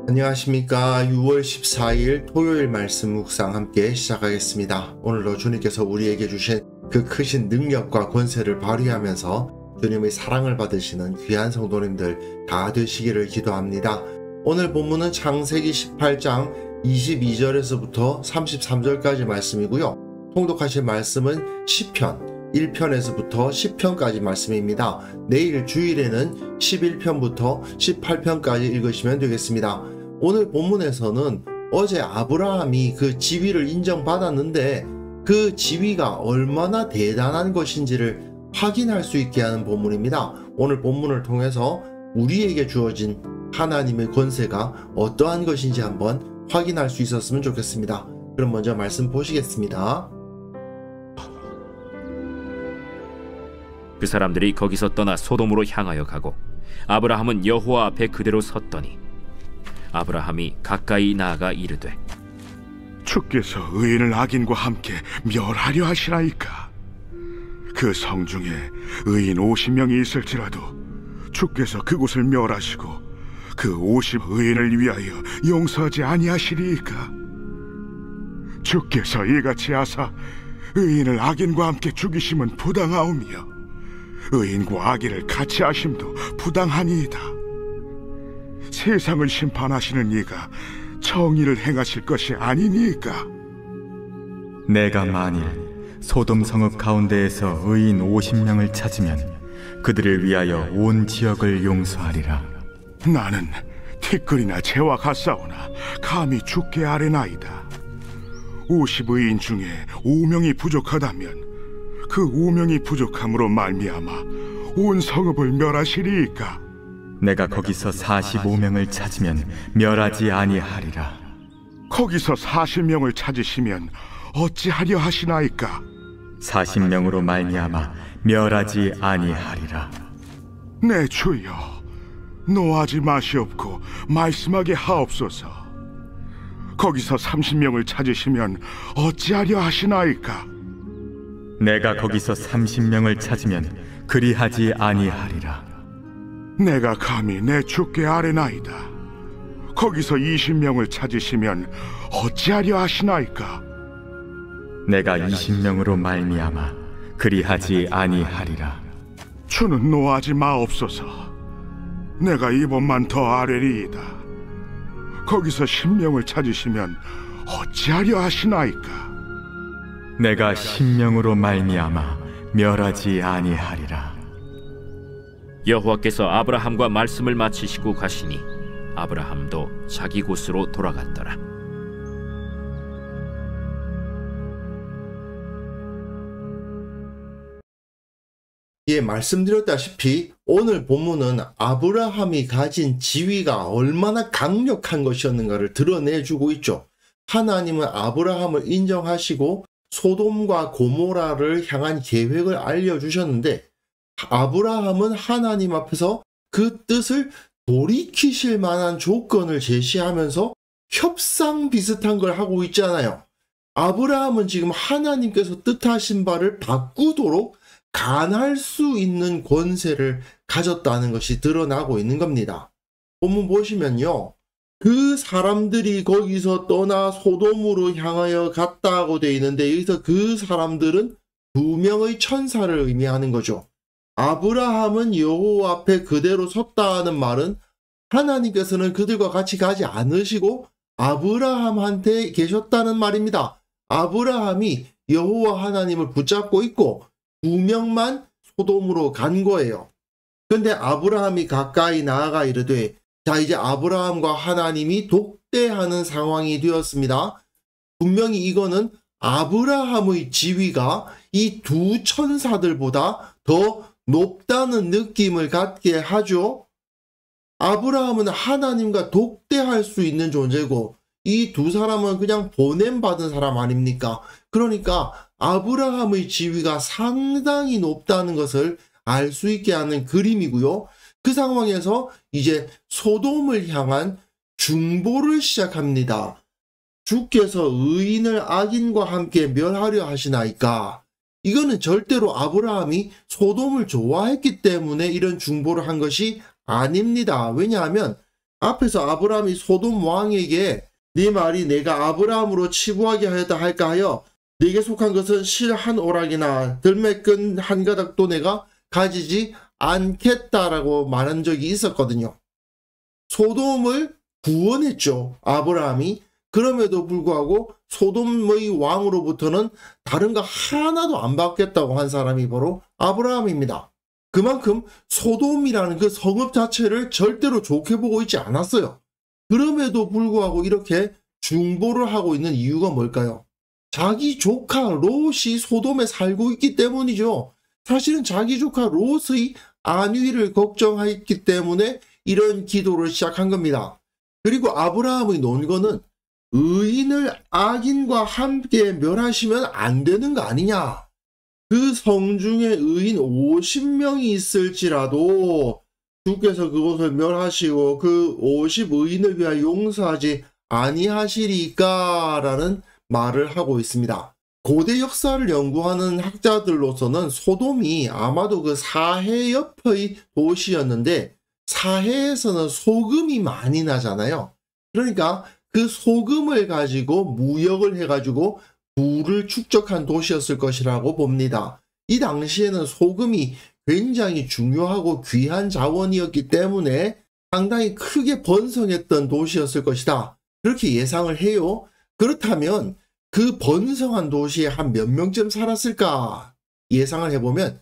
안녕하십니까. 6월 14일 토요일 말씀 묵상 함께 시작하겠습니다. 오늘도 주님께서 우리에게 주신 그 크신 능력과 권세를 발휘하면서 주님의 사랑을 받으시는 귀한 성도님들 다 되시기를 기도합니다. 오늘 본문은 창세기 18장 22절에서부터 33절까지 말씀이고요. 통독하실 말씀은 시편 1편에서부터 10편까지 말씀입니다. 내일 주일에는 11편부터 18편까지 읽으시면 되겠습니다. 오늘 본문에서는 어제 아브라함이 그 지위를 인정받았는데 그 지위가 얼마나 대단한 것인지를 확인할 수 있게 하는 본문입니다. 오늘 본문을 통해서 우리에게 주어진 하나님의 권세가 어떠한 것인지 한번 확인할 수 있었으면 좋겠습니다. 그럼 먼저 말씀 보시겠습니다. 그 사람들이 거기서 떠나 소돔으로 향하여 가고 아브라함은 여호와 앞에 그대로 섰더니 아브라함이 가까이 나아가 이르되 주께서 의인을 악인과 함께 멸하려 하시나이까. 그 성중에 의인 50명이 있을지라도 주께서 그곳을 멸하시고 그 50 의인을 위하여 용서하지 아니하시리이까. 주께서 이같이 하사 의인을 악인과 함께 죽이심은 부당하오며 의인과 악인을 같이 하심도 부당하니이다. 세상을 심판하시는 이가 정의를 행하실 것이 아니니까. 내가 만일 소돔 성읍 가운데에서 의인 50명을 찾으면 그들을 위하여 온 지역을 용서하리라. 나는 티끌이나 재와 같사오나 감히 주께 아뢰나이다. 50의인 중에 5명이 부족하다면 그 5명이 부족함으로 말미암아 온 성읍을 멸하시리이까. 내가 거기서 45명을 찾으면 멸하지 아니하리라. 거기서 40명을 찾으시면 어찌하려 하시나이까. 40명으로 말미암아 멸하지 아니하리라. 내 주여, 노하지 마시옵고 말씀하게 하옵소서. 거기서 30명을 찾으시면 어찌하려 하시나이까. 내가 거기서 30명을 찾으면 그리하지 아니하리라. 내가 감히 내 주께 아뢰나이다. 거기서 20명을 찾으시면 어찌하려 하시나이까. 내가 20명으로 말미암아 그리하지 아니하리라. 주는 노하지 마옵소서. 내가 이번만 더 아뢰리이다. 거기서 10명을 찾으시면 어찌하려 하시나이까. 내가 10명으로 말미암아 멸하지 아니하리라. 여호와께서 아브라함과 말씀을 마치시고 가시니 아브라함도 자기 곳으로 돌아갔더라. 예, 말씀드렸다시피 오늘 본문은 아브라함이 가진 지위가 얼마나 강력한 것이었는가를 드러내주고 있죠. 하나님은 아브라함을 인정하시고 소돔과 고모라를 향한 계획을 알려주셨는데 아브라함은 하나님 앞에서 그 뜻을 돌이키실 만한 조건을 제시하면서 협상 비슷한 걸 하고 있잖아요. 아브라함은 지금 하나님께서 뜻하신 바를 바꾸도록 간할 수 있는 권세를 가졌다는 것이 드러나고 있는 겁니다. 본문 보시면요. 그 사람들이 거기서 떠나 소돔으로 향하여 갔다고 되어 있는데 여기서 그 사람들은 2명의 천사를 의미하는 거죠. 아브라함은 여호와 앞에 그대로 섰다는 말은 하나님께서는 그들과 같이 가지 않으시고 아브라함한테 계셨다는 말입니다. 아브라함이 여호와 하나님을 붙잡고 있고 2명만 소돔으로 간 거예요. 근데 아브라함이 가까이 나아가 이르되 자, 이제 아브라함과 하나님이 독대하는 상황이 되었습니다. 분명히 이거는 아브라함의 지위가 이 두 천사들보다 더 높다는 느낌을 갖게 하죠. 아브라함은 하나님과 독대할 수 있는 존재고 이 두 사람은 그냥 보냄받은 사람 아닙니까? 그러니까 아브라함의 지위가 상당히 높다는 것을 알 수 있게 하는 그림이고요. 그 상황에서 이제 소돔을 향한 중보를 시작합니다. 주께서 의인을 악인과 함께 멸하려 하시나이까. 이거는 절대로 아브라함이 소돔을 좋아했기 때문에 이런 중보를 한 것이 아닙니다. 왜냐하면 앞에서 아브라함이 소돔 왕에게 네 말이 내가 아브라함으로 치부하게 하였다 할까 하여 네게 속한 것은 실 한 오락이나 들매끈 한 가닥도 내가 가지지 않겠다라고 말한 적이 있었거든요. 소돔을 구원했죠, 아브라함이. 그럼에도 불구하고 소돔의 왕으로부터는 다른 거 하나도 안 받겠다고 한 사람이 바로 아브라함입니다. 그만큼 소돔이라는 그 성읍 자체를 절대로 좋게 보고 있지 않았어요. 그럼에도 불구하고 이렇게 중보를 하고 있는 이유가 뭘까요? 자기 조카 롯이 소돔에 살고 있기 때문이죠. 사실은 자기 조카 롯의 안위를 걱정했기 때문에 이런 기도를 시작한 겁니다. 그리고 아브라함의 논거는 의인을 악인과 함께 멸하시면 안 되는 거 아니냐. 그 성중에 의인 50명이 있을지라도 주께서 그것을 멸하시고 그 50의인을 위하여 용서하지 아니하시리까 라는 말을 하고 있습니다. 고대 역사를 연구하는 학자들로서는 소돔이 아마도 그 사해 옆의 도시였는데 사해에서는 소금이 많이 나잖아요. 그러니까 그 소금을 가지고 무역을 해가지고 부를 축적한 도시였을 것이라고 봅니다. 이 당시에는 소금이 굉장히 중요하고 귀한 자원이었기 때문에 상당히 크게 번성했던 도시였을 것이다. 그렇게 예상을 해요. 그렇다면 그 번성한 도시에 한 몇 명쯤 살았을까 예상을 해보면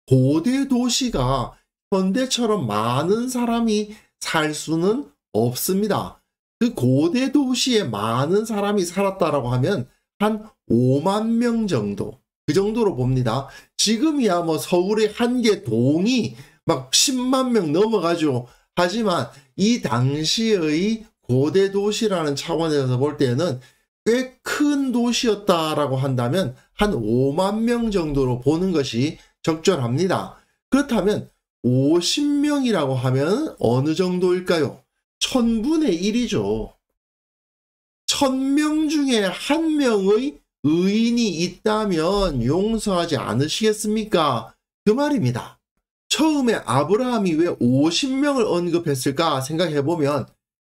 고대 도시가 현대처럼 많은 사람이 살 수는 없습니다. 그 고대 도시에 많은 사람이 살았다라고 하면 한 5만 명 정도, 그 정도로 봅니다. 지금이야 뭐 서울의 한 개 동이 막 10만 명 넘어가죠. 하지만 이 당시의 고대 도시라는 차원에서 볼 때는 꽤 큰 도시였다라고 한다면 한 5만 명 정도로 보는 것이 적절합니다. 그렇다면 50명이라고 하면 어느 정도일까요? 1000분의 1이죠. 1000명 중에 1명의 의인이 있다면 용서하지 않으시겠습니까? 그 말입니다. 처음에 아브라함이 왜 50명을 언급했을까 생각해보면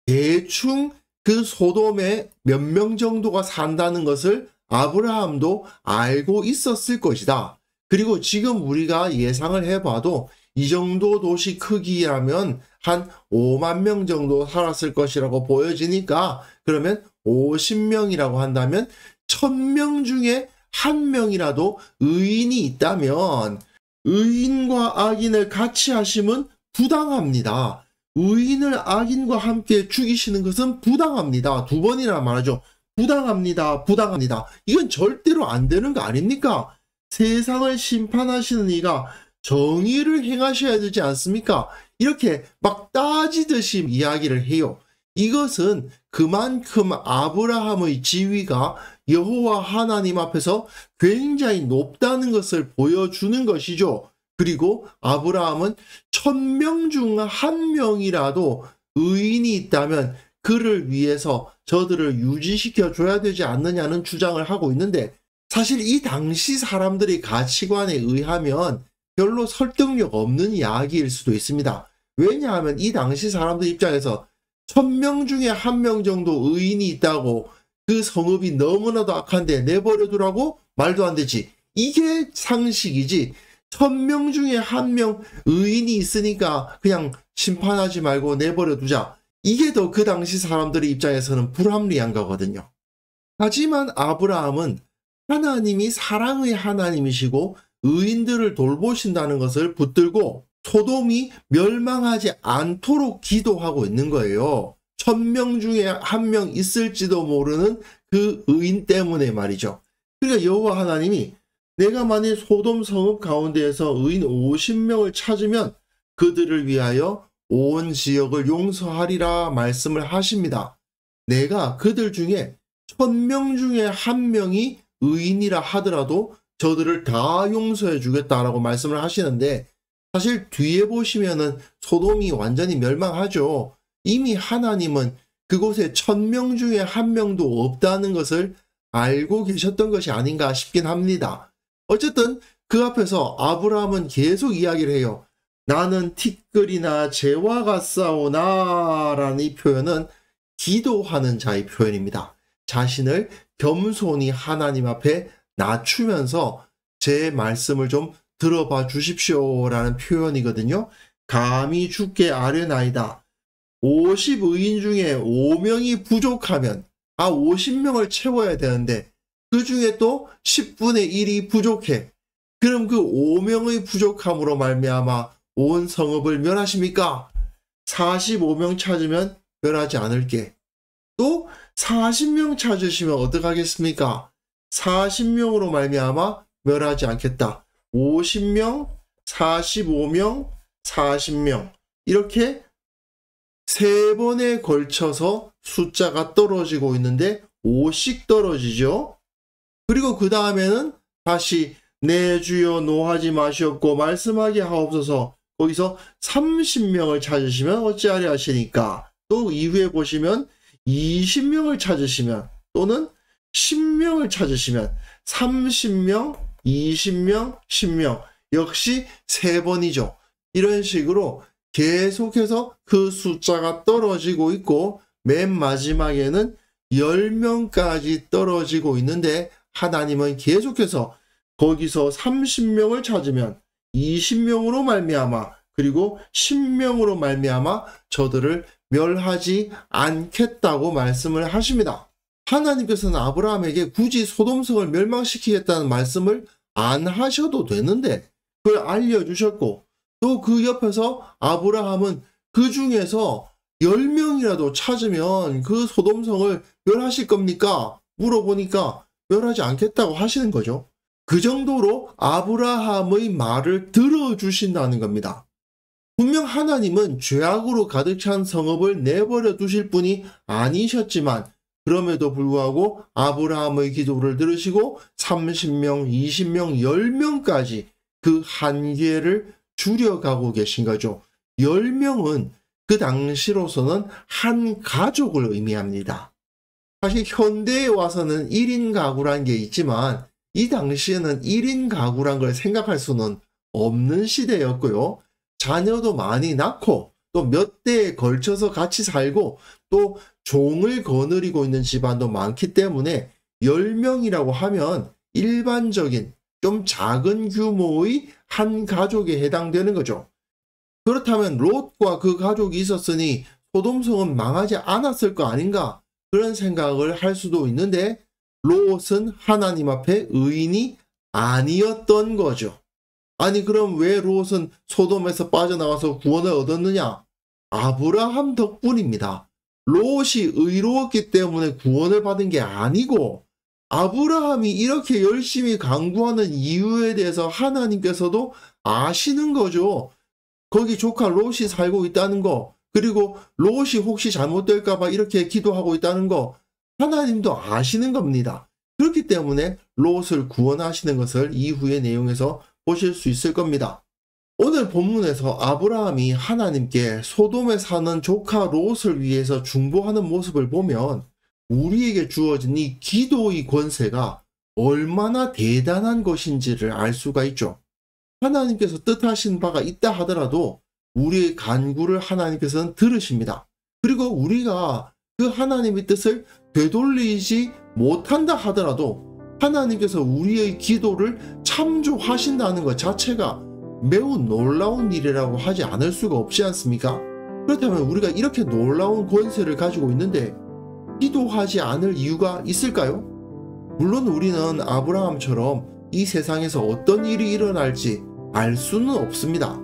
대충 그 소돔에 몇 명 정도가 산다는 것을 아브라함도 알고 있었을 것이다. 그리고 지금 우리가 예상을 해봐도 이 정도 도시 크기라면 한 5만 명 정도 살았을 것이라고 보여지니까 그러면 50명이라고 한다면 1000명 중에 1명이라도 의인이 있다면 의인과 악인을 같이 하심은 부당합니다. 의인을 악인과 함께 죽이시는 것은 부당합니다. 2번이나 말하죠. 부당합니다. 부당합니다. 이건 절대로 안 되는 거 아닙니까? 세상을 심판하시는 이가 정의를 행하셔야 되지 않습니까? 이렇게 막 따지듯이 이야기를 해요. 이것은 그만큼 아브라함의 지위가 여호와 하나님 앞에서 굉장히 높다는 것을 보여주는 것이죠. 그리고 아브라함은 1000명 중 1명이라도 의인이 있다면 그를 위해서 저들을 유지시켜 줘야 되지 않느냐는 주장을 하고 있는데 사실 이 당시 사람들의 가치관에 의하면 별로 설득력 없는 이야기일 수도 있습니다. 왜냐하면 이 당시 사람들 입장에서 1000명 중에 1명 정도 의인이 있다고 그 성읍이 너무나도 악한데 내버려 두라고? 말도 안 되지. 이게 상식이지. 1000명 중에 1명 의인이 있으니까 그냥 심판하지 말고 내버려 두자. 이게 더 그 당시 사람들의 입장에서는 불합리한 거거든요. 하지만 아브라함은 하나님이 사랑의 하나님이시고 의인들을 돌보신다는 것을 붙들고 소돔이 멸망하지 않도록 기도하고 있는 거예요. 1000명 중에 1명 있을지도 모르는 그 의인 때문에 말이죠. 그러니까 여호와 하나님이 내가 만일 소돔 성읍 가운데에서 의인 50명을 찾으면 그들을 위하여 온 지역을 용서하리라 말씀을 하십니다. 내가 그들 중에 1000명 중에 1명이 의인이라 하더라도 저들을 다 용서해 주겠다라고 말씀을 하시는데 사실 뒤에 보시면은 소돔이 완전히 멸망하죠. 이미 하나님은 그곳에 1000명 중에 1명도 없다는 것을 알고 계셨던 것이 아닌가 싶긴 합니다. 어쨌든 그 앞에서 아브라함은 계속 이야기를 해요. 나는 티끌이나 재와 같사오나 라는 이 표현은 기도하는 자의 표현입니다. 자신을 겸손히 하나님 앞에 낮추면서 제 말씀을 좀 들어봐 주십시오 라는 표현이거든요. 감히 주께 아뢰나이다. 50의인 중에 5명이 부족하면 50명을 채워야 되는데 그 중에 또 10분의 1이 부족해. 그럼 그 5명의 부족함으로 말미암아 온 성읍을 멸하십니까? 45명 찾으면 멸하지 않을게. 또 40명 찾으시면 어떡하겠습니까? 40명으로 말미암아 멸하지 않겠다. 50명, 45명, 40명 이렇게 3번에 걸쳐서 숫자가 떨어지고 있는데 5씩 떨어지죠. 그리고 그 다음에는 다시 내 주여 노하지 마시옵고 말씀하게 하옵소서. 거기서 30명을 찾으시면 어찌하려 하시니까. 또 이후에 보시면 20명을 찾으시면 또는 10명을 찾으시면 30명, 20명, 10명 역시 3번이죠. 이런 식으로 계속해서 그 숫자가 떨어지고 있고 맨 마지막에는 10명까지 떨어지고 있는데 하나님은 계속해서 거기서 30명을 찾으면 20명으로 말미암아 그리고 10명으로 말미암아 저들을 멸하지 않겠다고 말씀을 하십니다. 하나님께서는 아브라함에게 굳이 소돔성을 멸망시키겠다는 말씀을 안 하셔도 되는데 그걸 알려주셨고 또 그 옆에서 아브라함은 그 중에서 10명이라도 찾으면 그 소돔성을 멸하실 겁니까? 물어보니까 멸하지 않겠다고 하시는 거죠. 그 정도로 아브라함의 말을 들어주신다는 겁니다. 분명 하나님은 죄악으로 가득 찬 성읍을 내버려 두실 분이 아니셨지만 그럼에도 불구하고 아브라함의 기도를 들으시고 30명, 20명, 10명까지 그 한계를 줄여가고 계신 거죠. 10명은 그 당시로서는 한 가족을 의미합니다. 사실 현대에 와서는 1인 가구란 게 있지만 이 당시에는 1인 가구란 걸 생각할 수는 없는 시대였고요. 자녀도 많이 낳고 또 몇 대에 걸쳐서 같이 살고 또 종을 거느리고 있는 집안도 많기 때문에 10명이라고 하면 일반적인 좀 작은 규모의 한 가족에 해당되는 거죠. 그렇다면 롯과 그 가족이 있었으니 소돔성은 망하지 않았을 거 아닌가 그런 생각을 할 수도 있는데 롯은 하나님 앞에 의인이 아니었던 거죠. 아니 그럼 왜 롯은 소돔에서 빠져나와서 구원을 얻었느냐? 아브라함 덕분입니다. 롯이 의로웠기 때문에 구원을 받은 게 아니고 아브라함이 이렇게 열심히 강구하는 이유에 대해서 하나님께서도 아시는 거죠. 거기 조카 롯이 살고 있다는 거 그리고 롯이 혹시 잘못될까 봐 이렇게 기도하고 있다는 거 하나님도 아시는 겁니다. 그렇기 때문에 롯을 구원하시는 것을 이후의 내용에서 보실 수 있을 겁니다. 오늘 본문에서 아브라함이 하나님께 소돔에 사는 조카 롯을 위해서 중보하는 모습을 보면 우리에게 주어진 이 기도의 권세가 얼마나 대단한 것인지를 알 수가 있죠. 하나님께서 뜻하신 바가 있다 하더라도 우리의 간구를 하나님께서는 들으십니다. 그리고 우리가 그 하나님의 뜻을 되돌리지 못한다 하더라도 하나님께서 우리의 기도를 참조하신다는 것 자체가 매우 놀라운 일이라고 하지 않을 수가 없지 않습니까? 그렇다면 우리가 이렇게 놀라운 권세를 가지고 있는데 기도하지 않을 이유가 있을까요? 물론 우리는 아브라함처럼 이 세상에서 어떤 일이 일어날지 알 수는 없습니다.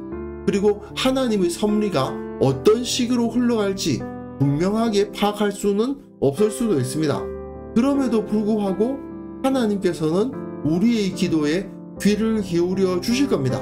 그리고 하나님의 섭리가 어떤 식으로 흘러갈지 분명하게 파악할 수는 없을 수도 있습니다. 그럼에도 불구하고 하나님께서는 우리의 기도에 귀를 기울여 주실 겁니다.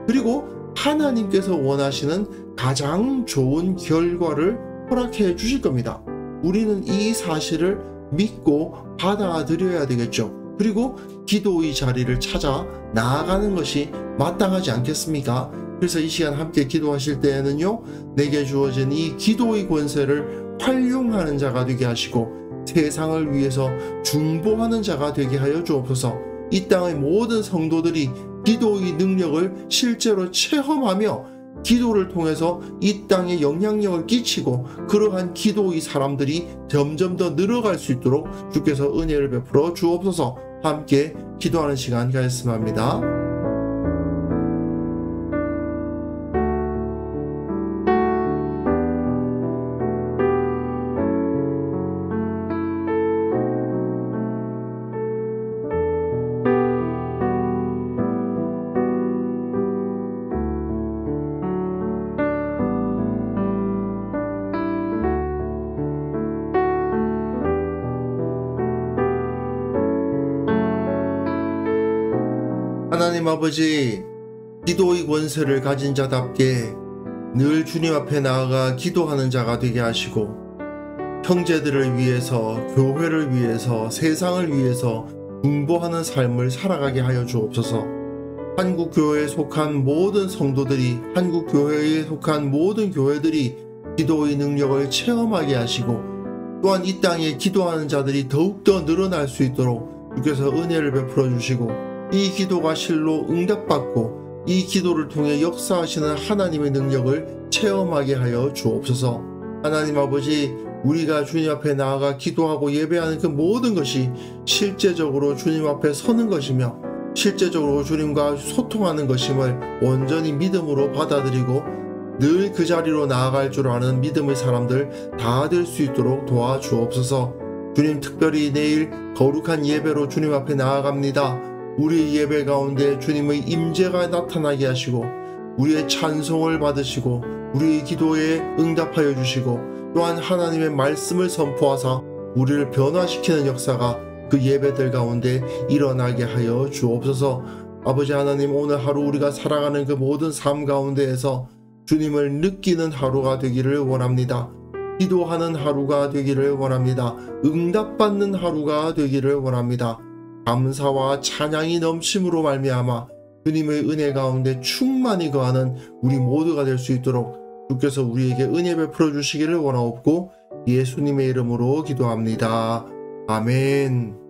그리고 하나님께서 원하시는 가장 좋은 결과를 허락해 주실 겁니다. 우리는 이 사실을 믿고 받아들여야 되겠죠. 그리고 기도의 자리를 찾아 나아가는 것이 마땅하지 않겠습니까? 그래서 이 시간 함께 기도하실 때에는요, 내게 주어진 이 기도의 권세를 활용하는 자가 되게 하시고 세상을 위해서 중보하는 자가 되게 하여 주옵소서. 이 땅의 모든 성도들이 기도의 능력을 실제로 체험하며 기도를 통해서 이 땅에 영향력을 끼치고 그러한 기도의 사람들이 점점 더 늘어갈 수 있도록 주께서 은혜를 베풀어 주옵소서. 함께 기도하는 시간 가졌으면 합니다. 하나님 아버지, 기도의 권세를 가진 자답게 늘 주님 앞에 나아가 기도하는 자가 되게 하시고 형제들을 위해서, 교회를 위해서, 세상을 위해서 중보하는 삶을 살아가게 하여 주옵소서. 한국교회에 속한 모든 성도들이, 한국교회에 속한 모든 교회들이 기도의 능력을 체험하게 하시고 또한 이 땅에 기도하는 자들이 더욱더 늘어날 수 있도록 주께서 은혜를 베풀어 주시고 이 기도가 실로 응답받고 이 기도를 통해 역사하시는 하나님의 능력을 체험하게 하여 주옵소서. 하나님 아버지, 우리가 주님 앞에 나아가 기도하고 예배하는 그 모든 것이 실제적으로 주님 앞에 서는 것이며 실제적으로 주님과 소통하는 것임을 온전히 믿음으로 받아들이고 늘 그 자리로 나아갈 줄 아는 믿음의 사람들 다 될 수 있도록 도와주옵소서. 주님, 특별히 내일 거룩한 예배로 주님 앞에 나아갑니다. 우리의 예배 가운데 주님의 임재가 나타나게 하시고 우리의 찬송을 받으시고 우리의 기도에 응답하여 주시고 또한 하나님의 말씀을 선포하사 우리를 변화시키는 역사가 그 예배들 가운데 일어나게 하여 주옵소서. 아버지 하나님, 오늘 하루 우리가 살아가는 그 모든 삶 가운데에서 주님을 느끼는 하루가 되기를 원합니다. 기도하는 하루가 되기를 원합니다. 응답받는 하루가 되기를 원합니다. 감사와 찬양이 넘침으로 말미암아 주님의 은혜 가운데 충만히 거하는 우리 모두가 될 수 있도록 주께서 우리에게 은혜 베풀어 주시기를 원하옵고 예수님의 이름으로 기도합니다. 아멘.